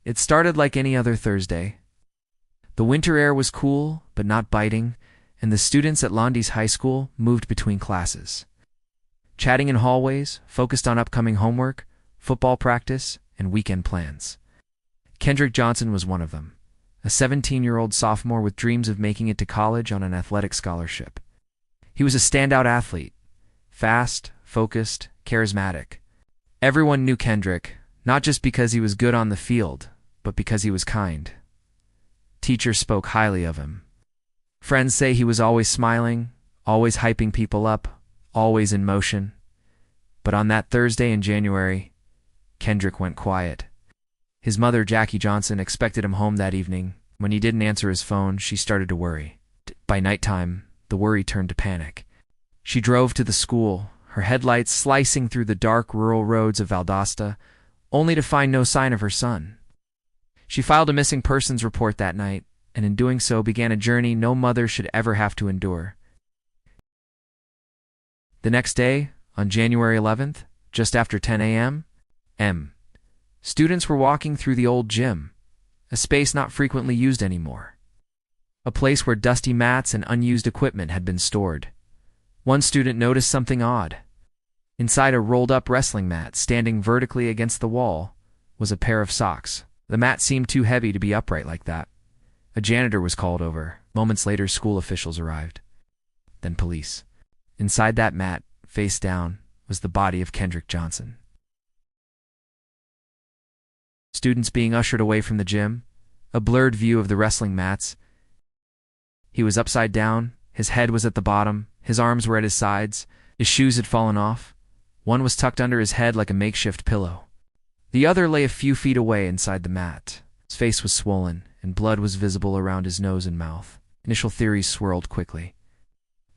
It started like any other Thursday. The winter air was cool, but not biting, and the students at Lowndes High School moved between classes. Chatting in hallways, focused on upcoming homework, football practice, and weekend plans. Kendrick Johnson was one of them, a 17-year-old sophomore with dreams of making it to college on an athletic scholarship. He was a standout athlete, fast, focused, charismatic. Everyone knew Kendrick, not just because he was good on the field, but because he was kind. Teachers spoke highly of him. Friends say he was always smiling, always hyping people up, always in motion. But on that Thursday in January, Kendrick went quiet. His mother, Jackie Johnson, expected him home that evening. When he didn't answer his phone, she started to worry. By nighttime, the worry turned to panic. She drove to the school, her headlights slicing through the dark rural roads of Valdosta, only to find no sign of her son. She filed a missing persons report that night, and in doing so began a journey no mother should ever have to endure. The next day, on January 11th, just after 10 a.m., students were walking through the old gym, a space not frequently used anymore. A place where dusty mats and unused equipment had been stored. One student noticed something odd. Inside a rolled-up wrestling mat standing vertically against the wall was a pair of socks. The mat seemed too heavy to be upright like that. A janitor was called over. Moments later, school officials arrived. Then police. Inside that mat, face down, was the body of Kendrick Johnson. Students being ushered away from the gym, a blurred view of the wrestling mats. He was upside down, his head was at the bottom, his arms were at his sides, his shoes had fallen off. One was tucked under his head like a makeshift pillow. The other lay a few feet away inside the mat. His face was swollen, and blood was visible around his nose and mouth. Initial theories swirled quickly.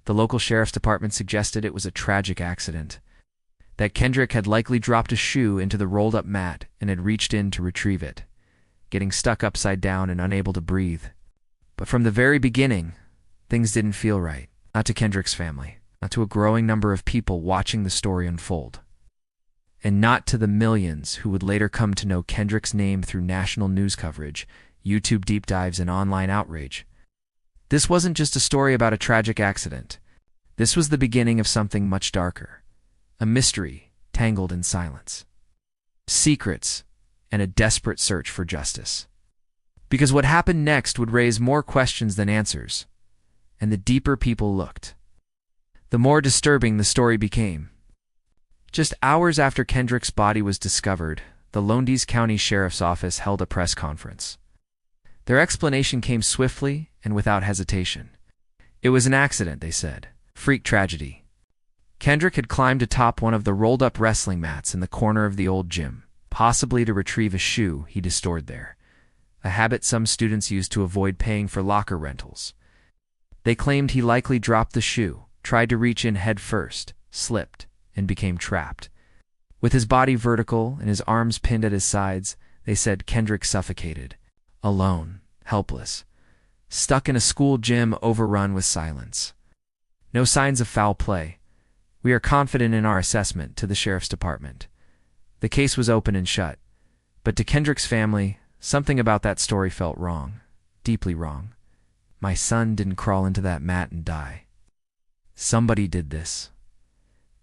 The local sheriff's department suggested it was a tragic accident, that Kendrick had likely dropped a shoe into the rolled-up mat and had reached in to retrieve it, getting stuck upside down and unable to breathe. But from the very beginning, things didn't feel right. Not to Kendrick's family, not to a growing number of people watching the story unfold, and not to the millions who would later come to know Kendrick's name through national news coverage, YouTube deep dives, and online outrage. This wasn't just a story about a tragic accident. This was the beginning of something much darker. A mystery tangled in silence. Secrets and a desperate search for justice. Because what happened next would raise more questions than answers. And the deeper people looked, the more disturbing the story became. Just hours after Kendrick's body was discovered, the Lowndes County Sheriff's Office held a press conference. Their explanation came swiftly and without hesitation. It was an accident, they said. Freak tragedy. Kendrick had climbed atop one of the rolled-up wrestling mats in the corner of the old gym, possibly to retrieve a shoe he'd stored there, a habit some students used to avoid paying for locker rentals. They claimed he likely dropped the shoe, tried to reach in head first, slipped, and became trapped. With his body vertical and his arms pinned at his sides, they said Kendrick suffocated, alone, helpless, stuck in a school gym overrun with silence. No signs of foul play. We are confident in our assessment, to the sheriff's department. The case was open and shut, but to Kendrick's family, something about that story felt wrong, deeply wrong. My son didn't crawl into that mat and die. Somebody did this.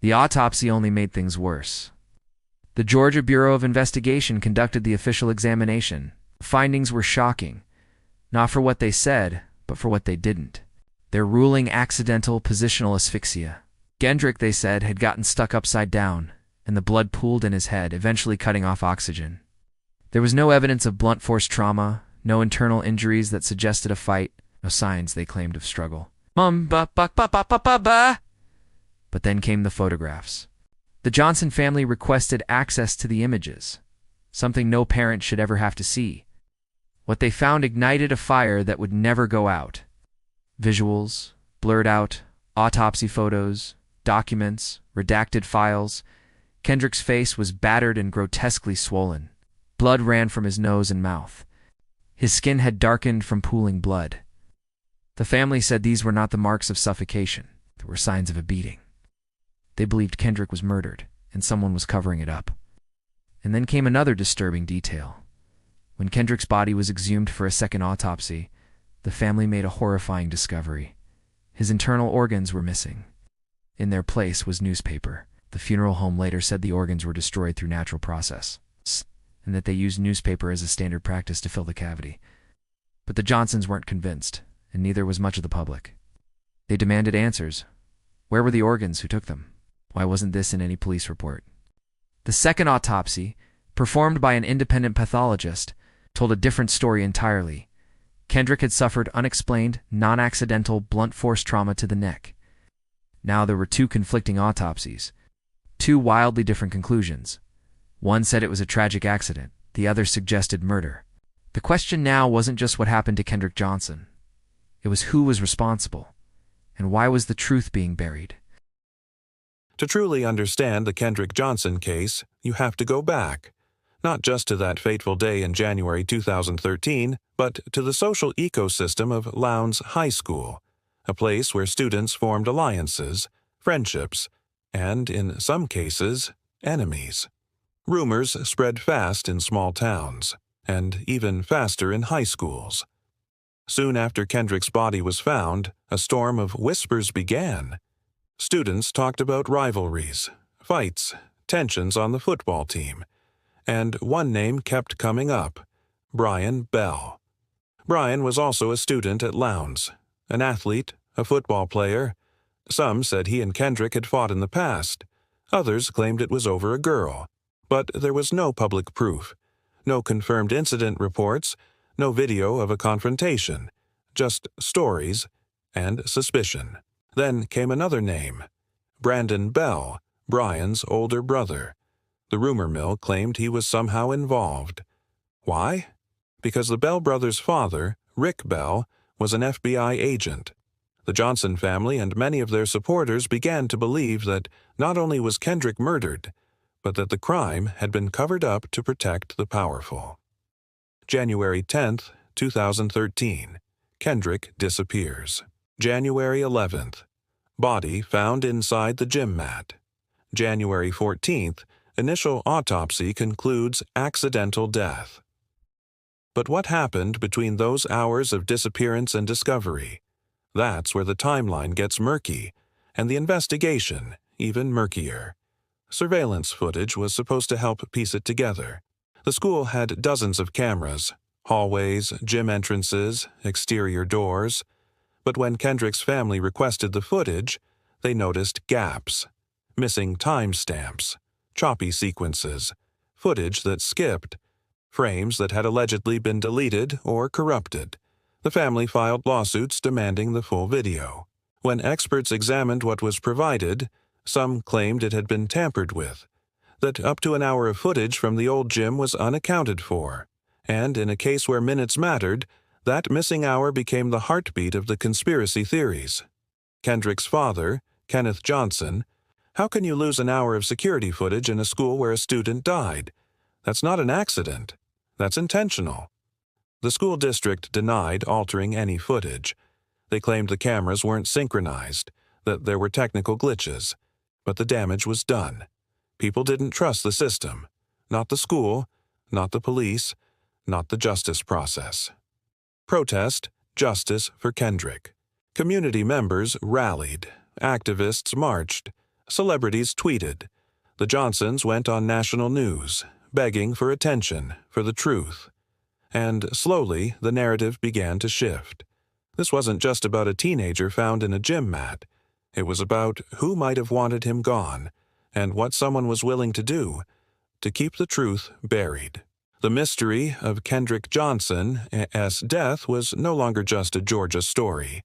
The autopsy only made things worse. The Georgia Bureau of Investigation conducted the official examination. Findings were shocking, not for what they said, but for what they didn't. Their ruling accidental positional asphyxia. Kendrick, they said, had gotten stuck upside down, and the blood pooled in his head, eventually cutting off oxygen. There was no evidence of blunt force trauma, no internal injuries that suggested a fight, no signs, they claimed, of struggle. But then came the photographs. The Johnson family requested access to the images, something no parent should ever have to see. What they found ignited a fire that would never go out. Visuals, blurred out, autopsy photos, documents, redacted files. Kendrick's face was battered and grotesquely swollen. Blood ran from his nose and mouth. His skin had darkened from pooling blood. The family said these were not the marks of suffocation. They were signs of a beating. They believed Kendrick was murdered, and someone was covering it up. And then came another disturbing detail. When Kendrick's body was exhumed for a second autopsy, the family made a horrifying discovery. His internal organs were missing. In their place was newspaper. The funeral home later said the organs were destroyed through natural process, and that they used newspaper as a standard practice to fill the cavity. But the Johnsons weren't convinced, and neither was much of the public. They demanded answers. Where were the organs? Who took them? Why wasn't this in any police report? The second autopsy, performed by an independent pathologist, told a different story entirely. Kendrick had suffered unexplained, non-accidental blunt force trauma to the neck. Now there were two conflicting autopsies, two wildly different conclusions. One said it was a tragic accident, the other suggested murder. The question now wasn't just what happened to Kendrick Johnson. It was who was responsible, and why was the truth being buried? To truly understand the Kendrick Johnson case, you have to go back, not just to that fateful day in January 2013, but to the social ecosystem of Lowndes High School, a place where students formed alliances, friendships, and, in some cases, enemies. Rumors spread fast in small towns, and even faster in high schools. Soon after Kendrick's body was found, a storm of whispers began. Students talked about rivalries, fights, tensions on the football team, and one name kept coming up: Brian Bell. Brian was also a student at Lowndes, an athlete, a football player. Some said he and Kendrick had fought in the past. Others claimed it was over a girl. But there was no public proof, no confirmed incident reports, no video of a confrontation, just stories and suspicion. Then came another name: Brandon Bell, Brian's older brother. The rumor mill claimed he was somehow involved. Why? Because the Bell brothers' father, Rick Bell, was an FBI agent. The Johnson family and many of their supporters began to believe that not only was Kendrick murdered, but that the crime had been covered up to protect the powerful. January 10, 2013. Kendrick disappears. January 11th. Body found inside the gym mat. January 14th. Initial autopsy concludes accidental death. But what happened between those hours of disappearance and discovery? That's where the timeline gets murky, and the investigation even murkier. Surveillance footage was supposed to help piece it together. The school had dozens of cameras, hallways, gym entrances, exterior doors. But when Kendrick's family requested the footage, they noticed gaps, missing timestamps, choppy sequences, footage that skipped, frames that had allegedly been deleted or corrupted. The family filed lawsuits demanding the full video. When experts examined what was provided, some claimed it had been tampered with, that up to an hour of footage from the old gym was unaccounted for, and in a case where minutes mattered, that missing hour became the heartbeat of the conspiracy theories. Kendrick's father, Kenneth Johnson: "How can you lose an hour of security footage in a school where a student died? That's not an accident. That's intentional." The school district denied altering any footage. They claimed the cameras weren't synchronized, that there were technical glitches. But the damage was done. People didn't trust the system. Not the school, not the police, not the justice process. Protest, justice for Kendrick. Community members rallied. Activists marched. Celebrities tweeted. The Johnsons went on national news, begging for attention, for the truth. And slowly, the narrative began to shift. This wasn't just about a teenager found in a gym mat. It was about who might have wanted him gone, and what someone was willing to do to keep the truth buried. The mystery of Kendrick Johnson's death was no longer just a Georgia story.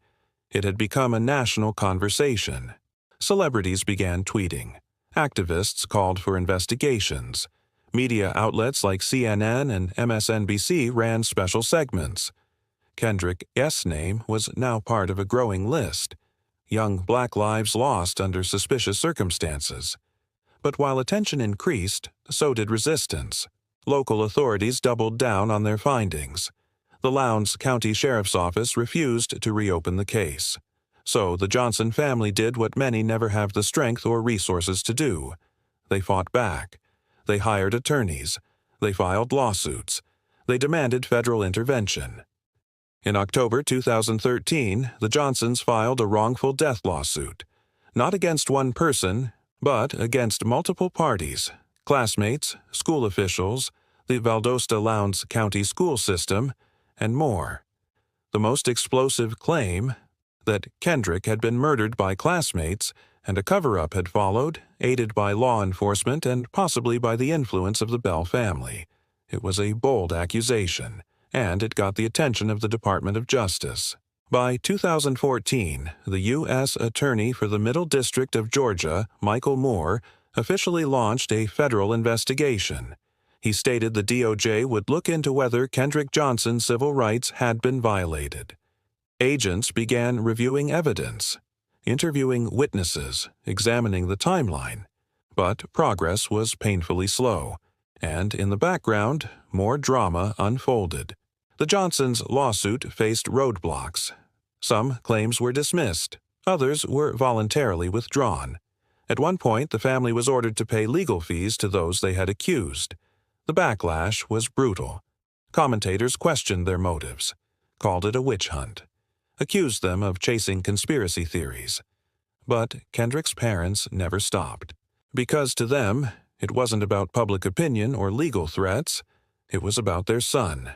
It had become a national conversation. Celebrities began tweeting. Activists called for investigations. Media outlets like CNN and MSNBC ran special segments. Kendrick's name was now part of a growing list. Young black lives lost under suspicious circumstances. But while attention increased, so did resistance. Local authorities doubled down on their findings. The Lowndes County Sheriff's Office refused to reopen the case. So the Johnson family did what many never have the strength or resources to do. They fought back. They hired attorneys. They filed lawsuits. They demanded federal intervention. In October 2013, the Johnsons filed a wrongful death lawsuit, not against one person, but against multiple parties, classmates, school officials, the Valdosta Lowndes County school system, and more. The most explosive claim, that Kendrick had been murdered by classmates and a cover-up had followed, aided by law enforcement and possibly by the influence of the Bell family. It was a bold accusation, and it got the attention of the Department of Justice. By 2014, the U.S. Attorney for the Middle District of Georgia, Michael Moore, officially launched a federal investigation. He stated the DOJ would look into whether Kendrick Johnson's civil rights had been violated. Agents began reviewing evidence, interviewing witnesses, examining the timeline. But progress was painfully slow, and in the background, more drama unfolded. The Johnsons' lawsuit faced roadblocks. Some claims were dismissed, others were voluntarily withdrawn. At one point, the family was ordered to pay legal fees to those they had accused. The backlash was brutal. Commentators questioned their motives, called it a witch hunt, accused them of chasing conspiracy theories. But Kendrick's parents never stopped, because to them, it wasn't about public opinion or legal threats, it was about their son,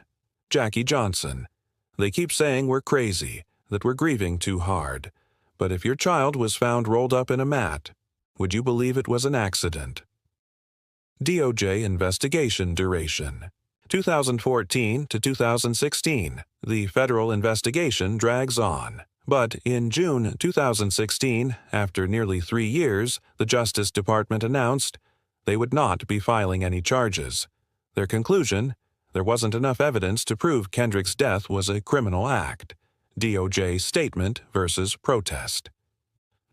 Jackie Johnson. They keep saying we're crazy, that we're grieving too hard. But if your child was found rolled up in a mat, would you believe it was an accident? DOJ investigation duration. 2014 to 2016, the federal investigation drags on. But in June 2016, after nearly 3 years, the Justice Department announced they would not be filing any charges. Their conclusion: there wasn't enough evidence to prove Kendrick's death was a criminal act. DOJ statement versus protest.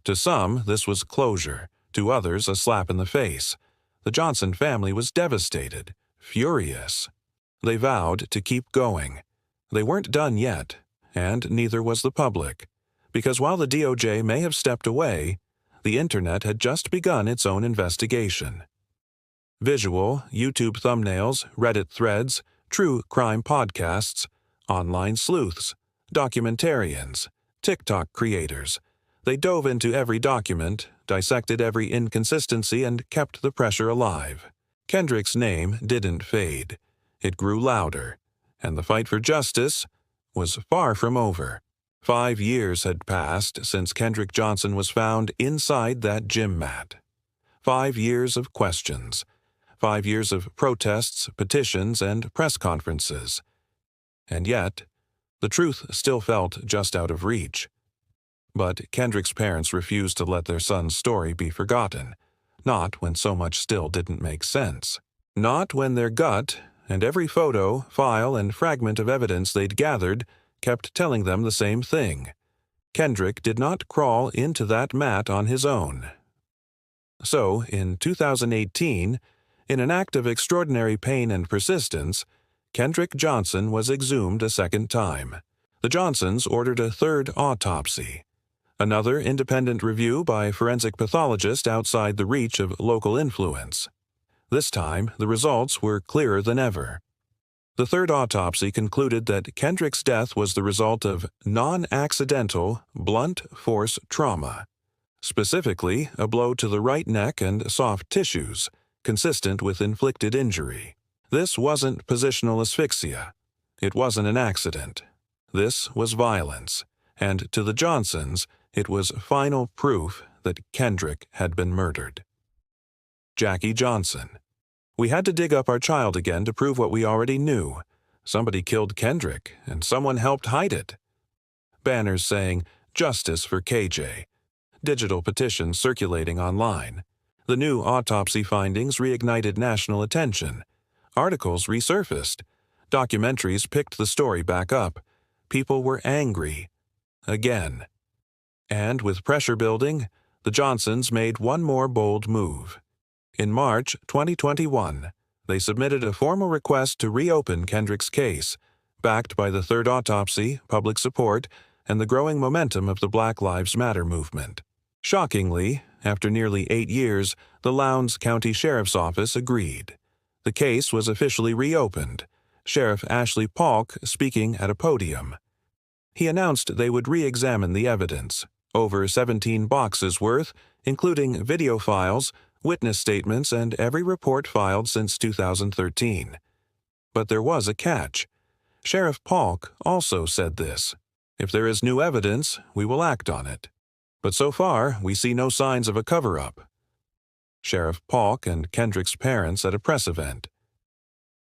To some, this was closure. To others, a slap in the face. The Johnson family was devastated, furious. They vowed to keep going. They weren't done yet, and neither was the public, because while the DOJ may have stepped away, the Internet had just begun its own investigation. Visual, YouTube thumbnails, Reddit threads, true crime podcasts, online sleuths, documentarians, TikTok creators. They dove into every document, dissected every inconsistency, and kept the pressure alive. Kendrick's name didn't fade. It grew louder, and the fight for justice was far from over. 5 years had passed since Kendrick Johnson was found inside that gym mat. 5 years of questions. 5 years of protests, petitions, and press conferences. And yet, the truth still felt just out of reach. But Kendrick's parents refused to let their son's story be forgotten, not when so much still didn't make sense. Not when their gut, and every photo, file, and fragment of evidence they'd gathered, kept telling them the same thing. Kendrick did not crawl into that mat on his own. So, in 2018, in an act of extraordinary pain and persistence, Kendrick Johnson was exhumed a second time. The Johnsons ordered a third autopsy. Another independent review by forensic pathologists outside the reach of local influence. This time, the results were clearer than ever. The third autopsy concluded that Kendrick's death was the result of non-accidental, blunt force trauma. Specifically, a blow to the right neck and soft tissues, consistent with inflicted injury. This wasn't positional asphyxia. It wasn't an accident. This was violence, and to the Johnsons, it was final proof that Kendrick had been murdered. Jackie Johnson. We had to dig up our child again to prove what we already knew. Somebody killed Kendrick, and someone helped hide it. Banners saying, "Justice for KJ." Digital petitions circulating online. The new autopsy findings reignited national attention. Articles resurfaced. Documentaries picked the story back up. People were angry. Again. And with pressure building, the Johnsons made one more bold move. In March 2021, they submitted a formal request to reopen Kendrick's case, backed by the third autopsy, public support, and the growing momentum of the Black Lives Matter movement. Shockingly, after nearly 8 years, the Lowndes County Sheriff's Office agreed. The case was officially reopened, Sheriff Ashley Polk speaking at a podium. He announced they would re-examine the evidence, over 17 boxes worth, including video files, witness statements, and every report filed since 2013. But there was a catch. Sheriff Polk also said this: "If there is new evidence, we will act on it. But so far, we see no signs of a cover-up." Sheriff Polk and Kendrick's parents at a press event.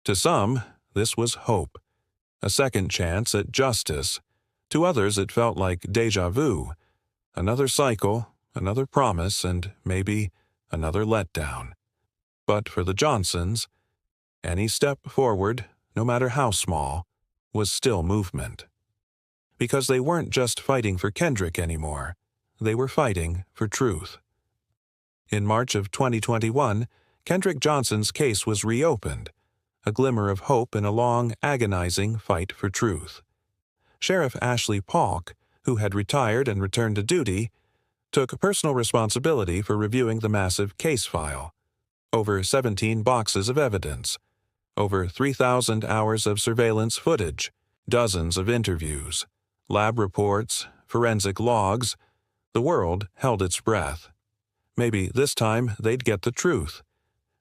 To some, this was hope, a second chance at justice. To others, it felt like déjà vu, another cycle, another promise, and maybe another letdown. But for the Johnsons, any step forward, no matter how small, was still movement. Because they weren't just fighting for Kendrick anymore, they were fighting for truth. In March of 2021, Kendrick Johnson's case was reopened, a glimmer of hope in a long, agonizing fight for truth. Sheriff Ashley Polk, who had retired and returned to duty, took personal responsibility for reviewing the massive case file. Over 17 boxes of evidence, over 3,000 hours of surveillance footage, dozens of interviews, lab reports, forensic logs. The world held its breath. Maybe this time they'd get the truth.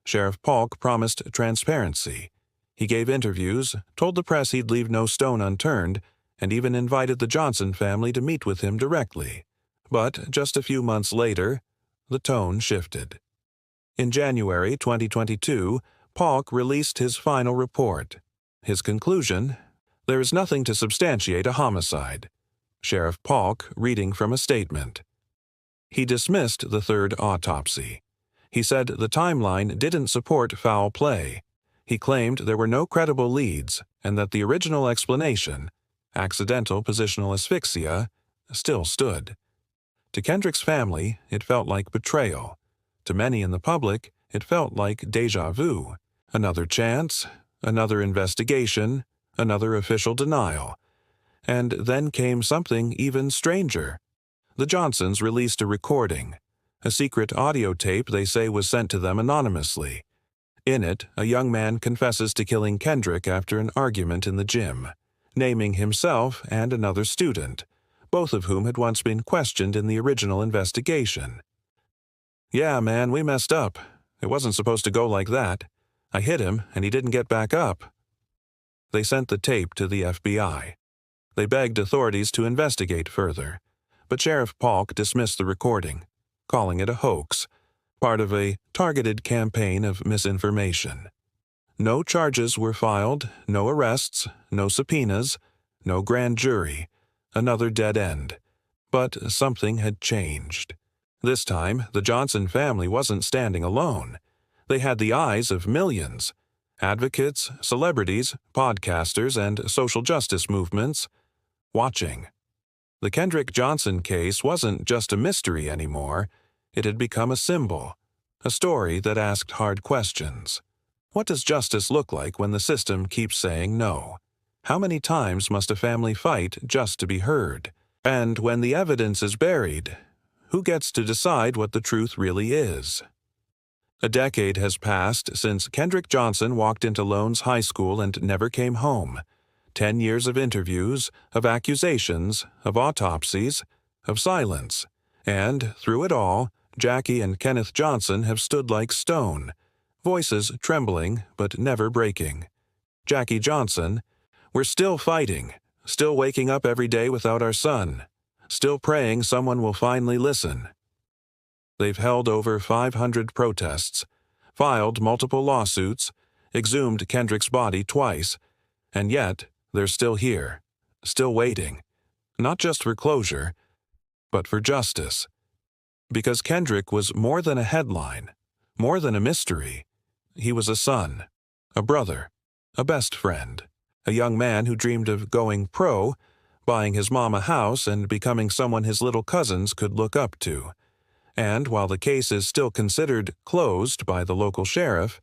Sheriff Polk promised transparency. He gave interviews, told the press he'd leave no stone unturned, and even invited the Johnson family to meet with him directly. But just a few months later, the tone shifted. In January 2022, Polk released his final report. His conclusion: "There is nothing to substantiate a homicide." Sheriff Polk reading from a statement. He dismissed the third autopsy. He said the timeline didn't support foul play. He claimed there were no credible leads and that the original explanation, accidental positional asphyxia, still stood. To Kendrick's family, it felt like betrayal. To many in the public, it felt like déjà vu. Another chance, another investigation, another official denial. And then came something even stranger. The Johnsons released a recording, a secret audio tape they say was sent to them anonymously. In it, a young man confesses to killing Kendrick after an argument in the gym, naming himself and another student, both of whom had once been questioned in the original investigation. "Yeah, man, we messed up. It wasn't supposed to go like that. I hit him, and he didn't get back up." They sent the tape to the FBI. They begged authorities to investigate further, but Sheriff Polk dismissed the recording, calling it a hoax, part of a targeted campaign of misinformation. No charges were filed, no arrests, no subpoenas, no grand jury, another dead end. But something had changed. This time, the Johnson family wasn't standing alone. They had the eyes of millions: advocates, celebrities, podcasters, and social justice movements watching. The Kendrick Johnson case wasn't just a mystery anymore. It had become a symbol, a story that asked hard questions. What does justice look like when the system keeps saying no? How many times must a family fight just to be heard? And when the evidence is buried, who gets to decide what the truth really is? A decade has passed since Kendrick Johnson walked into Lowndes High School and never came home. 10 years of interviews, of accusations, of autopsies, of silence. And, through it all, Jackie and Kenneth Johnson have stood like stone, voices trembling but never breaking. Jackie Johnson: "We're still fighting, still waking up every day without our son, still praying someone will finally listen." They've held over 500 protests, filed multiple lawsuits, exhumed Kendrick's body twice, and yet they're still here, still waiting, not just for closure, but for justice. Because Kendrick was more than a headline, more than a mystery. He was a son, a brother, a best friend, a young man who dreamed of going pro, buying his mom a house, and becoming someone his little cousins could look up to. And while the case is still considered closed by the local sheriff,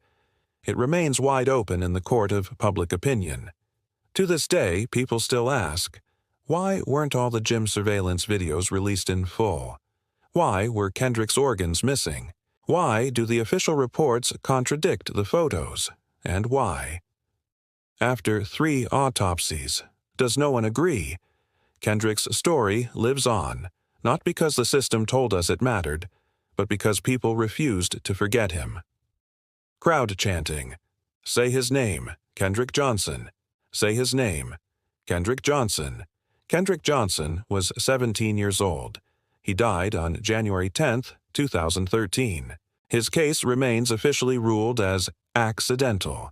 it remains wide open in the court of public opinion. To this day, people still ask, why weren't all the gym surveillance videos released in full? Why were Kendrick's organs missing? Why do the official reports contradict the photos? And why? After 3 autopsies, does no one agree? Kendrick's story lives on, not because the system told us it mattered, but because people refused to forget him. Crowd chanting. Say his name, Kendrick Johnson. Say his name, Kendrick Johnson. Kendrick Johnson was 17 years old. He died on January 10, 2013. His case remains officially ruled as accidental.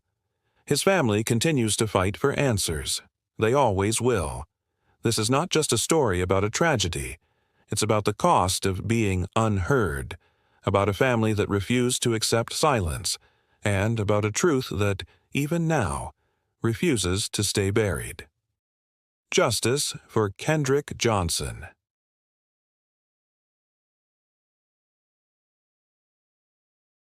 His family continues to fight for answers. They always will. This is not just a story about a tragedy. It's about the cost of being unheard, about a family that refused to accept silence, and about a truth that, even now, refuses to stay buried. Justice for Kendrick Johnson.